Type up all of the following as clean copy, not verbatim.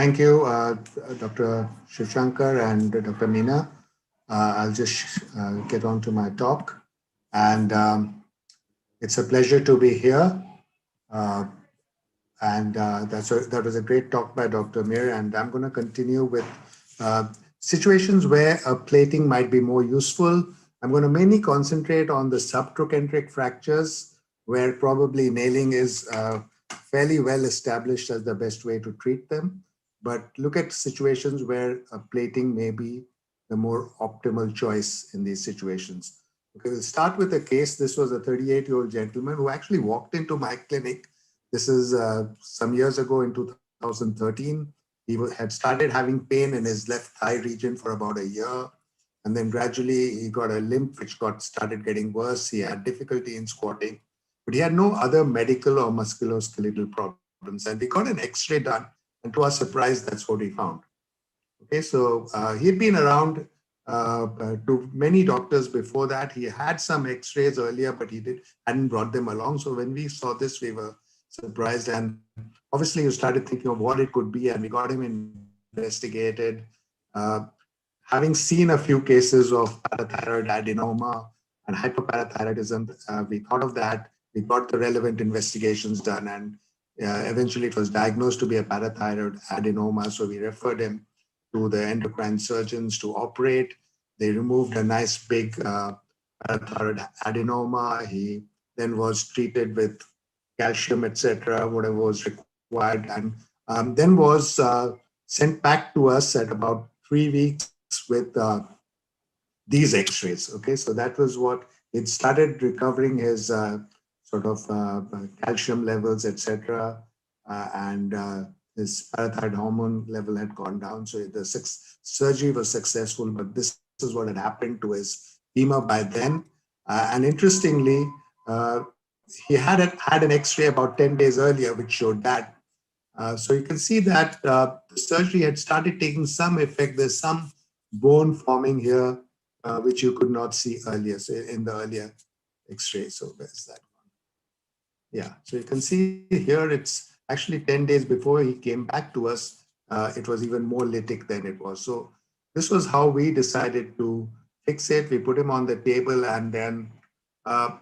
Thank you, Dr. Shivshankar and Dr. Meena. I'll just get on to my talk. And it's a pleasure to be here. That was a great talk by Dr. Mir. And I'm going to continue with situations where plating might be more useful. I'm going to mainly concentrate on the subtrochanteric fractures, where probably nailing is fairly well established as the best way to treat them. But look at situations where plating may be the more optimal choice in these situations. Okay, we'll start with a case. This was a 38-year-old gentleman who actually walked into my clinic. This is some years ago in 2013. He had started having pain in his left thigh region for about a year. And then gradually he got a limp which started getting worse. He had difficulty in squatting, but he had no other medical or musculoskeletal problems. And we got an X-ray done. And to our surprise, that's what we found. Okay, so he'd been around to many doctors before that. He had some X-rays earlier, but he hadn't brought them along. So when we saw this, we were surprised. And obviously, you started thinking of what it could be, and we got him investigated. Having seen a few cases of parathyroid adenoma and hyperparathyroidism, we thought of that. We got the relevant investigations done, and eventually it was diagnosed to be a parathyroid adenoma. So we referred him to the endocrine surgeons to operate. They removed a nice big parathyroid adenoma. He then was treated with calcium, etc., whatever was required, and then was sent back to us at about 3 weeks with these X-rays. Okay, so that was what it started recovering his sort of calcium levels, etc., and his parathyroid hormone level had gone down. So the surgery was successful, but this is what had happened to his femur by then. And interestingly, he had an X-ray about 10 days earlier, which showed that. So you can see that the surgery had started taking some effect. There's some bone forming here, which you could not see earlier, so in the earlier X-ray. So where's that one? Yeah, so you can see here, it's actually 10 days before he came back to us, it was even more lytic than it was. So this was how we decided to fix it. We put him on the table, and then I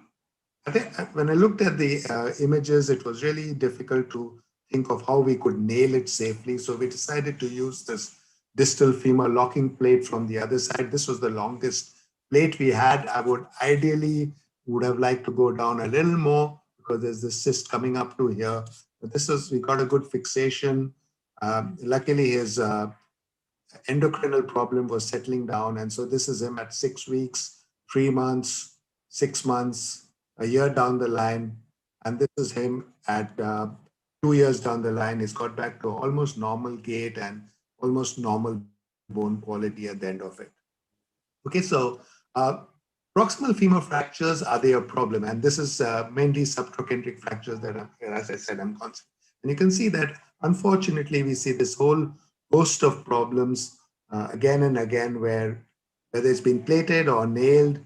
think when I looked at the images, it was really difficult to think of how we could nail it safely. So we decided to use this distal femur locking plate from the other side. This was the longest plate we had. I would ideally have liked to go down a little more because there's this cyst coming up to here. But we got a good fixation. Luckily, his endocrinal problem was settling down. And so this is him at 6 weeks, 3 months, 6 months, a year down the line. And this is him at 2 years down the line. He's got back to almost normal gait and almost normal bone quality at the end of it. Okay, so proximal femur fractures, are they a problem? And this is mainly subtrochanteric fractures that, as I said, I'm concerned. And you can see that, unfortunately, we see this whole host of problems again and again, where whether it's been plated or nailed,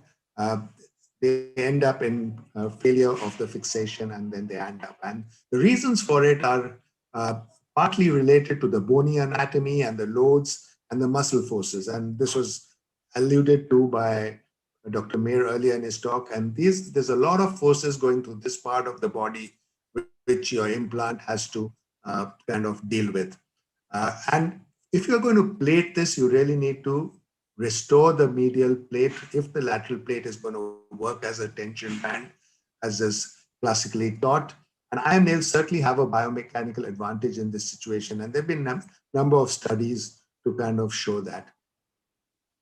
they end up in failure of the fixation, and then they end up. And the reasons for it are partly related to the bony anatomy and the loads and the muscle forces. And this was alluded to by Dr. Mir earlier in his talk. And there's a lot of forces going to this part of the body, which your implant has to kind of deal with. And if you're going to plate this, you really need to restore the medial plate if the lateral plate is going to work as a tension band, as is classically taught. And I.M nails certainly have a biomechanical advantage in this situation. And there have been a number of studies to kind of show that.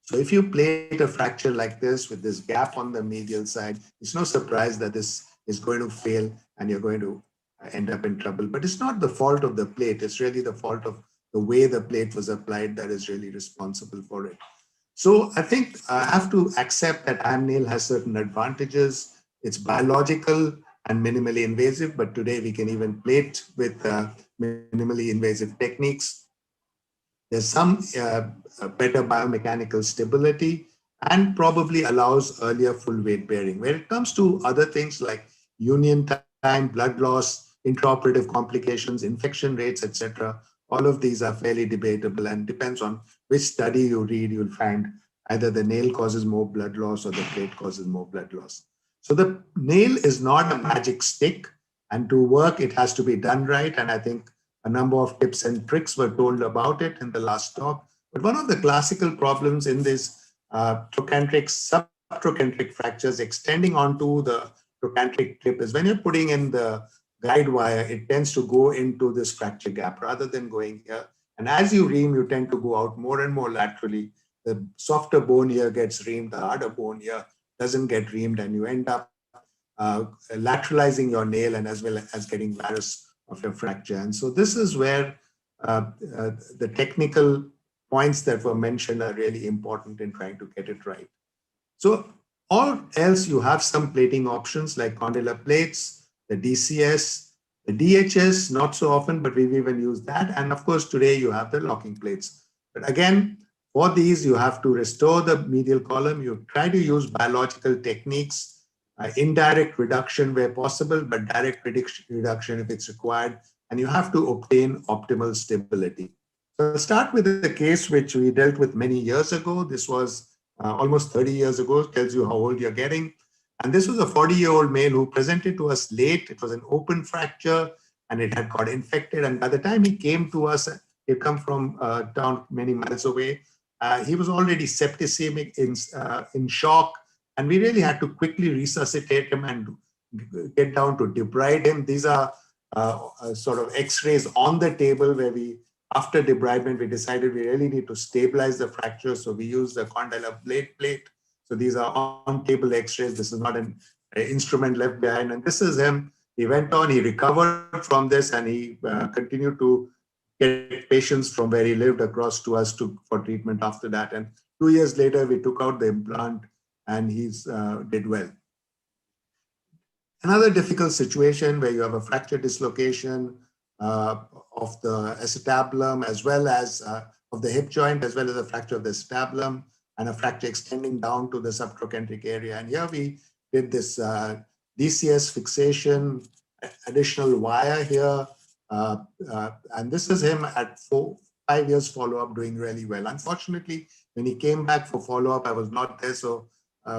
So if you plate a fracture like this with this gap on the medial side, it's no surprise that this is going to fail and you're going to end up in trouble. But it's not the fault of the plate. It's really the fault of the way the plate was applied that is really responsible for it. So I think I have to accept that I.M nail has certain advantages. It's biological and minimally invasive, but today we can even plate with minimally invasive techniques. There's some better biomechanical stability and probably allows earlier full weight bearing. When it comes to other things like union time, blood loss, intraoperative complications, infection rates, etc., all of these are fairly debatable, and depends on which study you read, you'll find either the nail causes more blood loss or the plate causes more blood loss. So the nail is not a magic stick, and to work, it has to be done right. And I think a number of tips and tricks were told about it in the last talk. But one of the classical problems in this trochanteric, subtrochanteric fractures extending onto the trochanteric tip is when you're putting in the guide wire, it tends to go into this fracture gap rather than going here. And as you ream, you tend to go out more and more laterally. The softer bone here gets reamed, the harder bone here doesn't get reamed, and you end up lateralizing your nail and as well as getting varus of your fracture. And so this is where the technical points that were mentioned are really important in trying to get it right. So, or else you have some plating options like condylar plates, the DCS, the DHS, not so often, but we've even used that. And of course, today you have the locking plates. But again, for these, you have to restore the medial column. You try to use biological techniques, indirect reduction where possible, but direct reduction if it's required. And you have to obtain optimal stability. So I'll start with the case which we dealt with many years ago. This was almost 30 years ago, tells you how old you're getting. And this was a 40-year-old male who presented to us late. It was an open fracture and it had got infected. And by the time he came to us, he'd come from down many miles away. He was already septicemic, in shock. And we really had to quickly resuscitate him and get down to debride him. These are sort of x-rays on the table where we, after debridement, we decided we really need to stabilize the fracture. So we used the condylar blade plate. So these are on-table x-rays. This is not an instrument left behind. And this is him. He went on, he recovered from this, and he continued to get patients from where he lived across to us for treatment after that. And 2 years later, we took out the implant and he's did well. Another difficult situation where you have a fracture dislocation of the acetabulum as well as of the hip joint, as well as a fracture of the acetabulum and a fracture extending down to the subtrochanteric area. And here we did this DCS fixation, additional wire here. And this is him at 5 years follow-up doing really well. Unfortunately, when he came back for follow-up, I was not there, so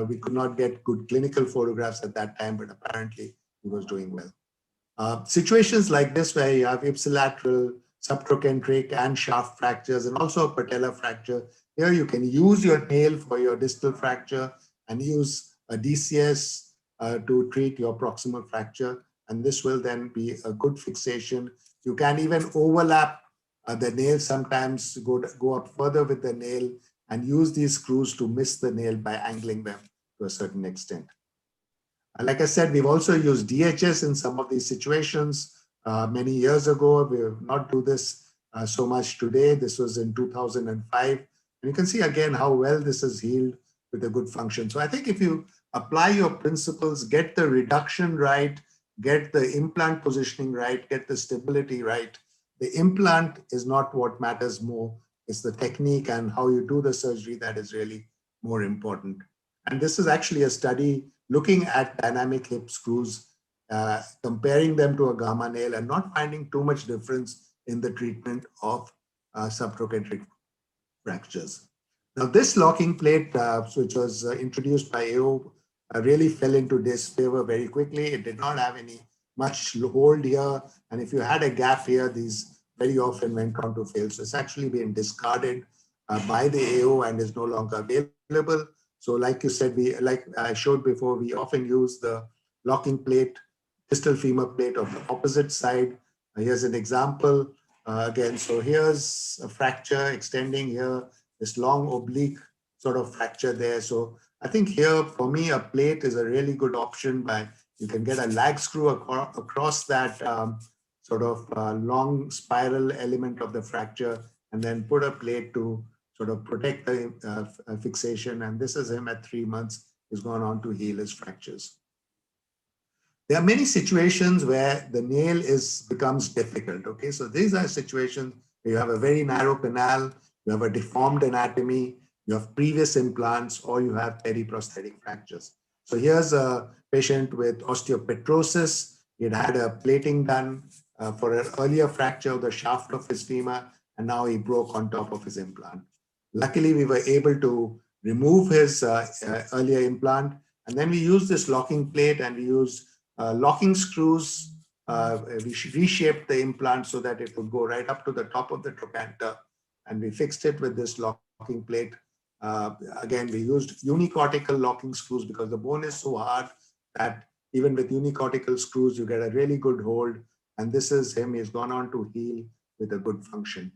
we could not get good clinical photographs at that time, but apparently he was doing well. Situations like this where you have ipsilateral, subtrochanteric and shaft fractures and also a patella fracture, here you can use your nail for your distal fracture and use a DCS to treat your proximal fracture. And this will then be a good fixation. You can even overlap the nail, sometimes go up further with the nail and use these screws to miss the nail by angling them to a certain extent. Like I said, we've also used DHS in some of these situations. Many years ago, we will not do this so much today. This was in 2005. And you can see again how well this is healed with a good function. So I think if you apply your principles, get the reduction right, get the implant positioning right, get the stability right, the implant is not what matters more. It's the technique and how you do the surgery that is really more important. And this is actually a study looking at dynamic hip screws, comparing them to a gamma nail and not finding too much difference in the treatment of subtrochanteric fractures. Now this locking plate, which was introduced by AO, really fell into disfavor very quickly. It did not have any much hold here. And if you had a gap here, these very often went on to fail. So it's actually been discarded by the AO and is no longer available. So like you said, like I showed before, we often use the locking plate, distal femur plate of the opposite side. Here's an example. Again, so here's a fracture extending here, this long oblique sort of fracture there. So I think here, for me, a plate is a really good option. You can get a lag screw across that sort of long spiral element of the fracture and then put a plate to sort of protect the fixation. And this is him at 3 months. He's gone on to heal his fractures. There are many situations where the nail becomes difficult, okay? So these are situations where you have a very narrow canal, you have a deformed anatomy, you have previous implants, or you have periprosthetic fractures. So here's a patient with osteopetrosis. He'd had a plating done for an earlier fracture of the shaft of his femur, and now he broke on top of his implant. Luckily, we were able to remove his earlier implant, and then we used this locking plate and we used locking screws. We reshaped the implant so that it would go right up to the top of the trochanter, and we fixed it with this locking plate. Again, we used unicortical locking screws because the bone is so hard that even with unicortical screws, you get a really good hold. And this is him. He's gone on to heal with a good function.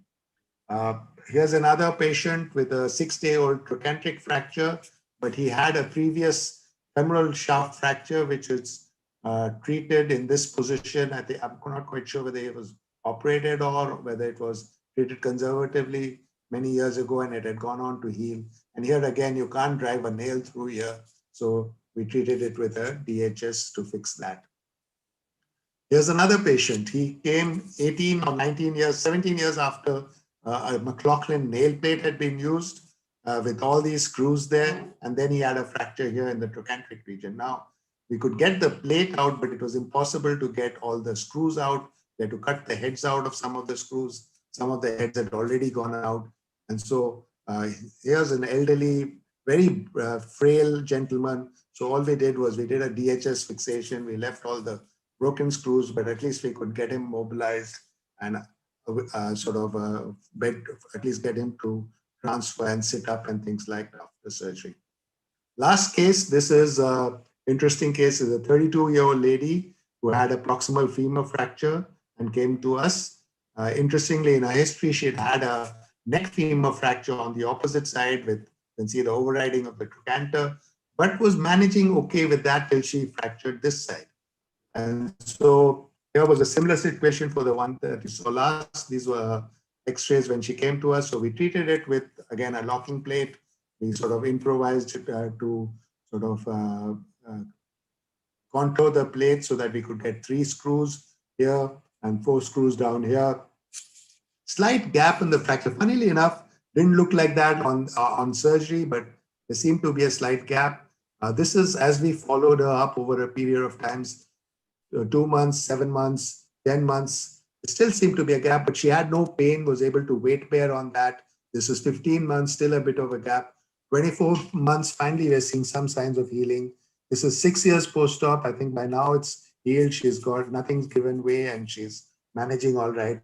Here's another patient with a 6-day-old trochanteric fracture, but he had a previous femoral shaft fracture, which is treated in this position. I think I'm not quite sure whether it was operated or whether it was treated conservatively many years ago and it had gone on to heal. And here again, you can't drive a nail through here. So we treated it with a DHS to fix that. Here's another patient. He came 18 or 19 years, 17 years after a McLaughlin nail plate had been used with all these screws there. And then he had a fracture here in the trochanteric region. Now, we could get the plate out, but it was impossible to get all the screws out. They had to cut the heads out of some of the screws. Some of the heads had already gone out. And so here's an elderly, very frail gentleman. So all we did was we did a DHS fixation. We left all the broken screws, but at least we could get him mobilized and at least get him to transfer and sit up and things like that after surgery. Last case, this is an interesting case, is a 32-year-old lady who had a proximal femur fracture and came to us. Interestingly, in her history, she had a neck femur fracture on the opposite side with, you can see the overriding of the trochanter, but was managing okay with that till she fractured this side. And so here was a similar situation for the one that you saw last. These were x-rays when she came to us. So we treated it with, again, a locking plate. We sort of improvised it to sort of contour the plate so that we could get 3 screws here and 4 screws down here. Slight gap in the fracture. Funnily enough, didn't look like that on surgery, but there seemed to be a slight gap. This is as we followed her up over a period of times, 2 months, 7 months, 10 months. It still seemed to be a gap, but she had no pain, was able to weight bear on that. This is 15 months, still a bit of a gap. 24 months, finally, we're seeing some signs of healing. This is 6 years post-op. I think by now it's healed. She's got nothing's given way and she's managing all right.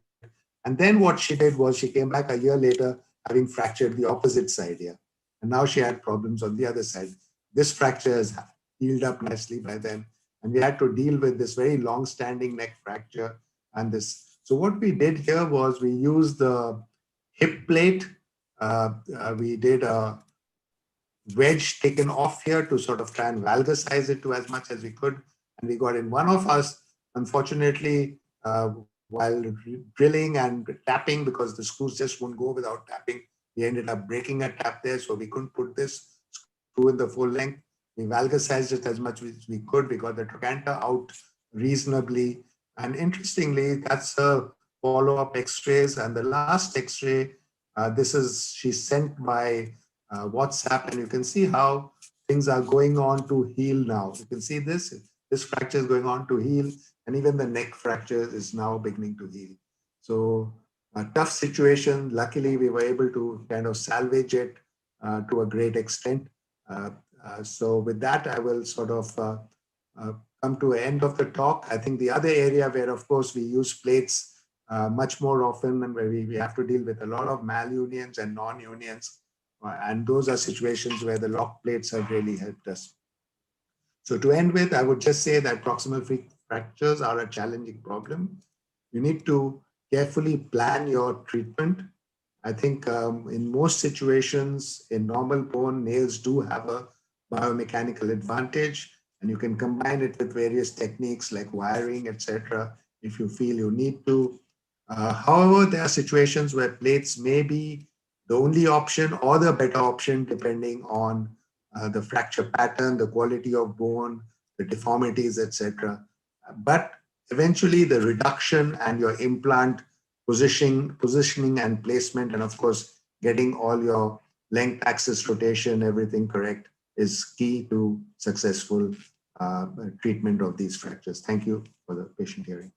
And then what she did was she came back a year later, having fractured the opposite side here. And now she had problems on the other side. This fracture has healed up nicely by then. And we had to deal with this very long-standing neck fracture and this. So what we did here was we used the hip plate. We did a wedge taken off here to sort of try and valgasize it to as much as we could. And we got in. One of us, unfortunately, while drilling and tapping, because the screws just wouldn't go without tapping, we ended up breaking a tap there. So we couldn't put this screw in the full length. We valgasized it as much as we could. We got the trochanter out reasonably. And interestingly, that's a follow-up x-rays. And the last x-ray, she sent by WhatsApp, and you can see how things are going on to heal now. You can see this fracture is going on to heal, and even the neck fracture is now beginning to heal. So a tough situation. Luckily, we were able to kind of salvage it to a great extent. So with that, I will sort of come to an end of the talk. I think the other area where, of course, we use plates much more often and where we have to deal with a lot of malunions and non-unions. And those are situations where the lock plates have really helped us. So to end with, I would just say that proximal fractures are a challenging problem. You need to carefully plan your treatment. I think in most situations, in normal bone, nails do have a biomechanical advantage, and you can combine it with various techniques like wiring, etc., if you feel you need to. However, there are situations where plates may be the only option or the better option, depending on the fracture pattern, the quality of bone, the deformities, etc. But eventually, the reduction and your implant positioning and placement, and of course, getting all your length, axis, rotation, everything correct is key to successful treatment of these fractures. Thank you for the patient hearing.